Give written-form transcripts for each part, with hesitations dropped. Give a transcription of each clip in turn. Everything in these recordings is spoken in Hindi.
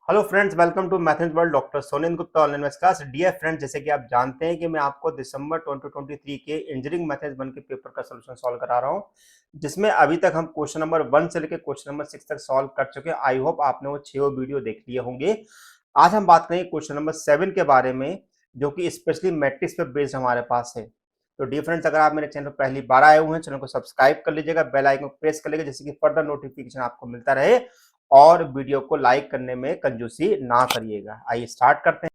Hello friends, welcome to mathematics world. Doctor Sonen Gupta online maths class. Dear friends, जैसे कि आप जानते हैं कि मैं आपको दिसंबर 2023 के इंजीनियरिंग मैथमेटिक्स 1 के पेपर का सॉल्यूशन सॉल्व करा रहा हूं, जिसमें अभी तक हम क्वेश्चन नंबर 1 से लेकर क्वेश्चन नंबर 6 तक सॉल्व कर चुके हैं। आई होप आपने वो 6 वीडियो देख लिए होंगे। आज हम बात करेंगे क्वेश्चन नंबर 7 के बारे में, जो कि स्पेशली मैट्रिक्स पर बेस्ड हमारे पास है। तो डियर फ्रेंड्स, अगर आप मेरे चैनल पर पहली बार आए हुए हैं, चैनल को सब्सक्राइब कर लीजिएगा, बेल आइकन को प्रेस कर लीजिएगा, जिससे कि फर्दर नोटिफिकेशन आपको मिलता रहे। और वीडियो को लाइक करने में कंजूसी ना करिएगा। आइए स्टार्ट करते हैं।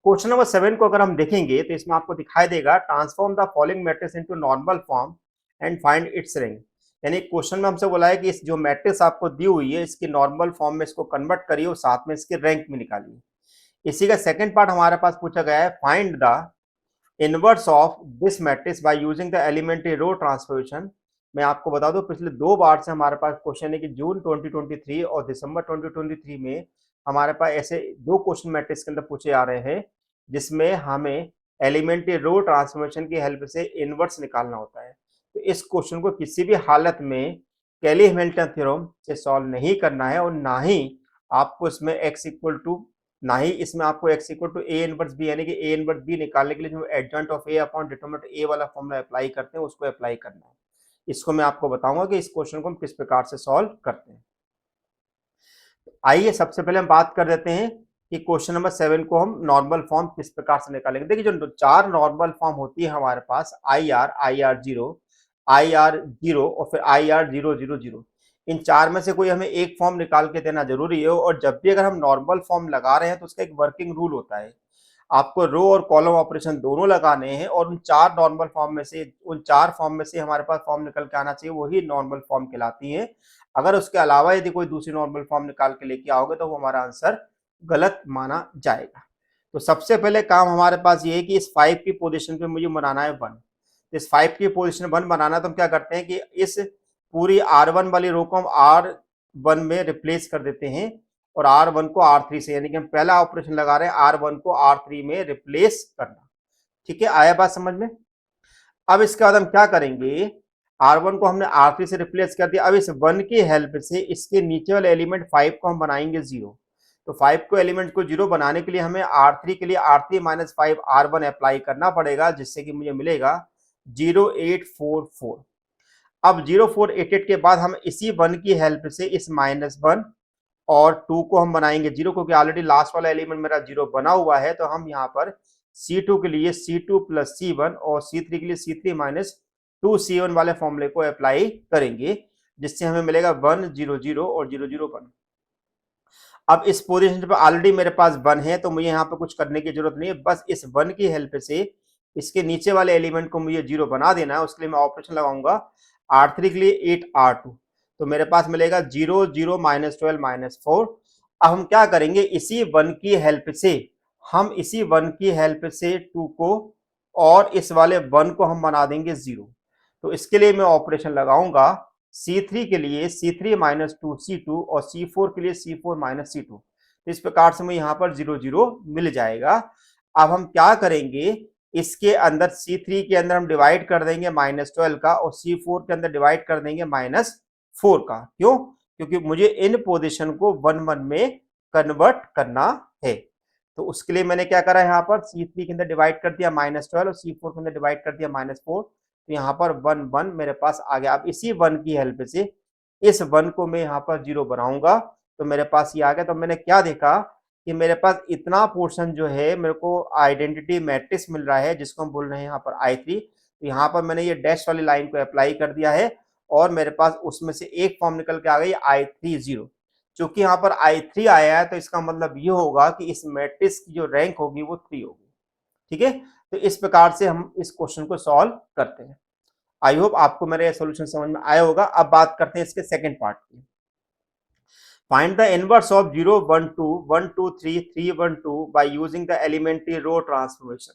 क्वेश्चन नंबर 7 को अगर हम देखेंगे तो इसमें आपको दिखाई देगा, transform the following matrix into normal form and find its rank. यानी क्वेश्चन में हमसे बोला है कि इस जो मैट्रिक्स आपको दी हुई है, इसकी नॉर्मल फॉर्म में इसको कन्वर्ट करिए और साथ में इसके रैंक में निकालिए। इसी का सेकंड पार्ट हमारे पास पूछा गया है, find the inverse of this matrix by using the elementary row transformation. मैं आपको बता दूं, पिछले 2 बार से हमारे पास क्वेश्चन है कि जून 2023 और दिसंबर 2023 में हमारे पास ऐसे 2 क्वेश्चन मैट्रिक्स के अंदर पूछे आ रहे हैं, जिसमें हमें एलिमेंट्री रो ट्रांसफॉर्मेशन की हेल्प से इनवर्स निकालना होता है। तो इस क्वेश्चन को किसी भी हालत में कैली हैमिल्टन थ्योरम से सॉल्व नहीं करना है, और ना ही आपको इसमें x इक्वल टू ना ही इसमें आपको x equal to A inverse B, यानी कि ए इनवर्स बी निकालने के लिए जो adjoint of A upon determinant A वाला फॉर्मूला अप्लाई करते हैं, उसको अप्लाई करना है। इसको मैं आपको बताऊंगा कि इस क्वेश्चन को हम किस प्रकार से सॉल्व करते हैं। आइए सबसे पहले हम बात कर देते हैं कि क्वेश्चन नंबर 7 को हम नॉर्मल फॉर्म किस प्रकार से निकालेंगे। देखिए, जो 4 नॉर्मल फॉर्म होती है हमारे पास, आई आर जीरो और फिर IR000, इन 4 में से कोई हमें एक फॉर्म निकाल के देना जरूरी है। और जब भी अगर हम नॉर्मल फॉर्म लगा रहे हैं तो उसका एक वर्किंग रूल होता है, आपको रो और कॉलम ऑपरेशन दोनों लगाने हैं, और उन 4 नॉर्मल फॉर्म में से, उन 4 फॉर्म में से हमारे पास फॉर्म निकल के आना चाहिए, वही नॉर्मल फॉर्म कहलाती है। अगर उसके अलावा यदि कोई दूसरी नॉर्मल फॉर्म निकाल के लेके आओगे तो वो हमारा आंसर गलत माना जाएगा। तो सबसे पहले काम हमारे पास ये है कि इस 5 की पोजीशन पे मुझे बनाना है 1। इस 5 की पोजीशन 1 बनाना, तो हम क्या करते हैं कि इस पूरी R1 वाली रो को हम R1 में रिप्लेस कर देते हैं, और R1 को R3 से, यानी कि हम पहला ऑपरेशन लगा रहे हैं R1 को R3 में रिप्लेस करना। ठीक है, आया बात समझ में। अब इसके बाद हम क्या करेंगे, R1 को हमने R3 से रिप्लेस कर दिया। अब इस 1 की हेल्प से इसके नीचे वाले एलिमेंट 5 को हम बनाएंगे 0। तो 5 को एलिमेंट को 0 बनाने के लिए हमें R3 के लिए R3 माइनस 5 R1 अप्लाई करना पड़ेगा, जिससे कि मुझे मिलेगा 0844। अब 0488 के बाद हम इसी 1 की हेल्प से इस -1 और 2 को हम बनाएंगे 0, क्योंकि ऑलरेडी लास्ट वाला एलिमेंट मेरा 0 बना हुआ है। तो हम यहाँ पर C2 के लिए C2 प्लस C1 और C3 के लिए C3 माइनस 2C1 वाले फॉर्मूले को अप्लाई करेंगे, जिससे हमें मिलेगा 1 0 0 और 0 0 1। अब इस पोजीशन पे ऑलरेडी मेरे पास 1 है, तो मुझे यहाँ पे कुछ करने की जरूरत नहीं है। बस इस 1 की हेल्प से इसके नीचे वाले एलिमेंट को मुझे 0 बना देना है। उसके लिए मैं ऑपरेशन लगाऊंगा R3 के लिए 8 R2, तो मेरे पास मिलेगा 0 0 -12 -4। अब हम क्या करेंगे, इसी 1 की हेल्प से, हम इसी 1 की हेल्प से 2 को और इस वाले 1 को हम बना देंगे 0। तो इसके लिए मैं ऑपरेशन लगाऊंगा C3 के लिए C3 माइनस 2C2 और C4 के लिए C4 माइनस C2। तो इस प्रकार से मुझे यहाँ पर 0 0 मिल जाएगा। अब हम क्या करेंगे, इसके अंदर C3 के अंदर हम डिवाइड कर देंगे -12 का, और C4 के अंदर डिवाइड कर देंगे -4 का। क्यों? क्योंकि मुझे इन पोजीशन को 1 1 में कन्वर्ट करना है। तो उसके लिए मैंने क्या करा, यहाँ पर C3 के अंदर डिवाइड कर दिया -12 और C4 के अंदर डिवाइड कर दिया -4। तो यहाँ पर 1 1 मेरे पास आ गया। अब इसी 1 की हेल्प से इस 1 को मैं यहाँ पर 0 बनाऊंगा, तो मेरे पास ये आ गया। तो मैंने क्या देखा कि मेरे पास इतना पोर्शन जो है, मेरे को आइडेंटिटी मैट्रिक्स मिल रहा है, जिसको हम बोल रहे हैं यहाँ पर I3। तो यहाँ पर मैंने ये डैश वाली लाइन को अप्लाई कर दिया है, और मेरे पास उसमें से एक फॉर्म निकल के आ गई I3 0। चूंकि यहाँ पर I3 आया है, तो इसका मतलब ये होगा कि इस मैट्रिक्स की जो रैंक होगी वो 3 होगी। ठीक है, तो इस प्रकार से हम इस क्वेश्चन को सॉल्व करते हैं। आई होप आपको मेरा सॉल्यूशन समझ में आया होगा। अब बात करते हैं इसके सेकंड पार्ट की। Find the inverse of 0 1 2 1 2 3 3 1 2 by using the elementary row transformation.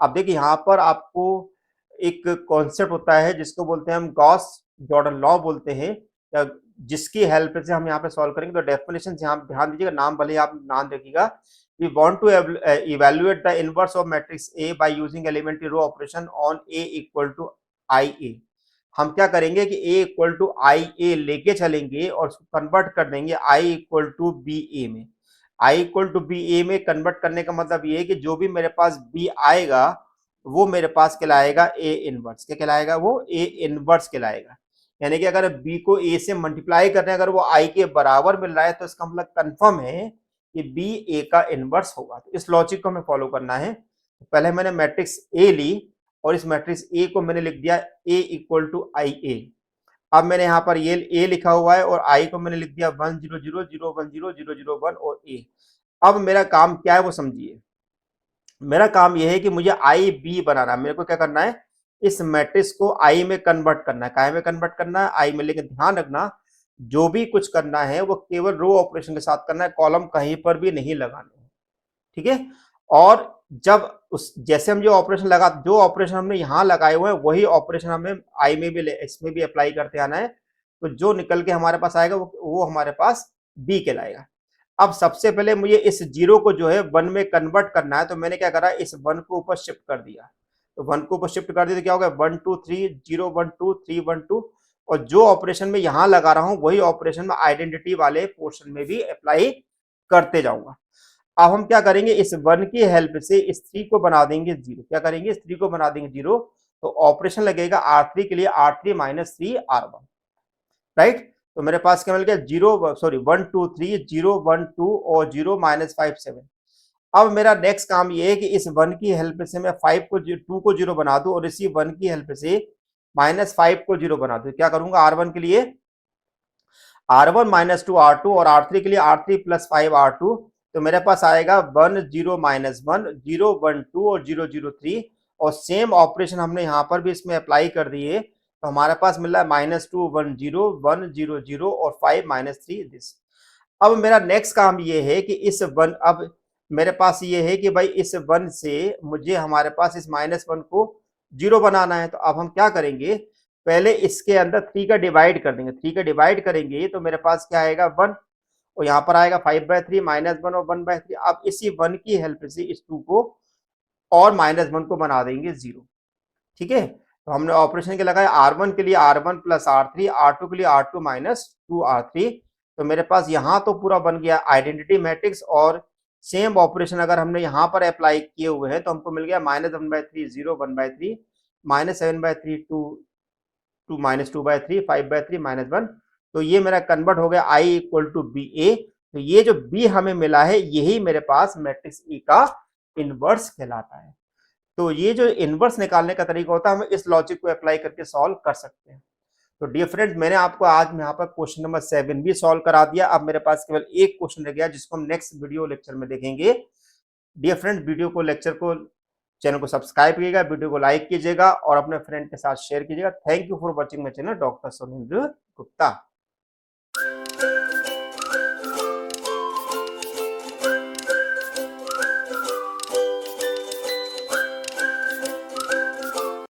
अब देखिए, यहाँ पर आपको एक कॉन्सेप्ट होता है जिसको बोलते हैं हम गॉस जॉर्डन लॉ बोलते हैं, या जिसकी हेल्प से हम यहाँ पे सॉल्व करेंगे। तो डेफिनेशन यहाँ ध्यान दीजिएगा, नाम भले आप नाम रखिएगा। We want to evaluate the inverse of matrix A by using elementary row operation on A equal to I A. हम क्या करेंगे कि a equal to I A लेके चलेंगे और उसको कन्वर्ट कर देंगे i equal to B A में। I equal to B A में कन्वर्ट करने का मतलब ये है कि जो भी मेरे पास बी आएगा वो मेरे पास कहलाएगा ए इनवर्स। क्या कहलाएगा? वो ए इनवर्स कहलाएगा। यानी कि अगर बी को ए से मल्टीप्लाई कर रहे हैं, अगर वो आई के बराबर मिल रहा है तो इसका मतलब कंफर्म है कि बी ए का इनवर्स होगा। तो इस लॉजिक को हमें फॉलो करना है। पहले मैंने मैट्रिक्स ए ली और इस मैट्रिक्स ए को मैंने लिख दिया ए इक्वल टू आई ए। अब मैंने यहाँ पर ये ए लिखा हुआ है और आई को मैंने लिख दिया 1 0 0 0 1 0 0 0 1 और ए। अब मेरा काम क्या है वो समझिए। मेरा काम यह है कि मुझे आई बी बनाना है। मेरे को क्या करना है? इस मैट्रिक्स को आई में कन्वर्ट करना है। काय में कन्वर्ट करना है? आई में। लेकिन ध्यान रखना, जो भी कुछ करना है वो केवल रो ऑपरेशन के साथ करना है, कॉलम कहीं पर भी नहीं लगाने हैं। ठीक है? और जब उस जैसे हम जो ऑपरेशन हमने यहाँ लगाए हुए हैं वही ऑपरेशन हमें आई में भी इसमें भी अप्लाई करते आना है। तो जो निकल के हमारे पास आएगा वो हमारे पास बी कहलाएगा। अब सबसे पहले मुझे इस जीरो को जो है 1 में कन्वर्ट करना है। तो मैंने क्या करा? इस 1 को ऊपर शिफ्ट कर दिया। तो 1 को ऊपर शिफ्ट कर दिया तो क्या होगा? 1 2 3 0 1 2 3 1 2। और जो ऑपरेशन में यहां लगा रहा हूं वही ऑपरेशन में आइडेंटिटी वाले पोर्शन में भी अप्लाई करते जाऊंगा। अब हम क्या करेंगे? इस 1 की हेल्प से इस 3 को बना देंगे 0। क्या करेंगे? इस 3 को बना देंगे 0। तो ऑपरेशन लगेगा R3 के लिए R3 - 3 R1। राइट? तो मेरे पास क्या मिल गया? 1 2 3 0 1 2 और 0 -5 7। अब मेरा नेक्स्ट काम ये है कि इस 1 की हेल्प से मैं 5 को 2 को 0 बना दूं और इसी 1 की हेल्प से -5 को 0 बना दूं। क्या करूंगा? R1 के लिए R1 - 2 R2 और R3 के लिए R3 + 5 R2। तो मेरे पास आएगा 1 0 -1 0 1 2 और 0 0 3। और सेम ऑपरेशन हमने यहाँ पर भी इसमें अप्लाई कर दिए। तो हमारे पास मिल रहा है -2 1 0 1 0 0 और 5 -3 दिस। अब मेरा नेक्स्ट काम ये है कि इस 1 अब मेरे पास ये है कि भाई इस 1 से मुझे हमारे पास इस -1 को 0 बनाना है। तो अब हम क्या करेंगे? पहले इसके अंदर 3 का डिवाइड कर देंगे। 3 का डिवाइड करेंगे तो मेरे पास क्या आएगा? 1। और यहाँ पर आएगा 5/3 -1 और 1/3। अब इसी 1 की हेल्प से इस 2 को और -1 को बना देंगे 0। ठीक है? तो हमने ऑपरेशन के लगाया R1 के लिए R1 + R3, R2 के लिए R2 - 2 R3। तो मेरे पास यहाँ तो पूरा बन गया आइडेंटिटी मैट्रिक्स। और सेम ऑपरेशन अगर हमने यहाँ पर अप्लाई किए हुए हैं तो हमको मिल गया -1/3 0 1/3 -7/3 2 2 -2/3 5/3 -1। तो ये मेरा कन्वर्ट हो गया I इक्वल टू बी ए। तो ये जो बी हमें मिला है यही मेरे पास मैट्रिक्स ई का इनवर्स कहलाता है। तो ये जो इनवर्स निकालने का तरीका होता है हम इस लॉजिक को अप्लाई करके सॉल्व कर सकते हैं। तो डियर फ्रेंड्स, मैंने आपको आज यहाँ पर क्वेश्चन नंबर 7 भी सॉल्व करा दिया। अब मेरे पास केवल एक क्वेश्चन रह गया जिसको हम नेक्स्ट वीडियो लेक्चर में देखेंगे। डियर फ्रेंड्स, चैनल को सब्सक्राइब कीजिएगा, वीडियो को लाइक कीजिएगा और अपने फ्रेंड के साथ शेयर कीजिएगा। Thank you for watching my channel, doctor Sonendra Gupta.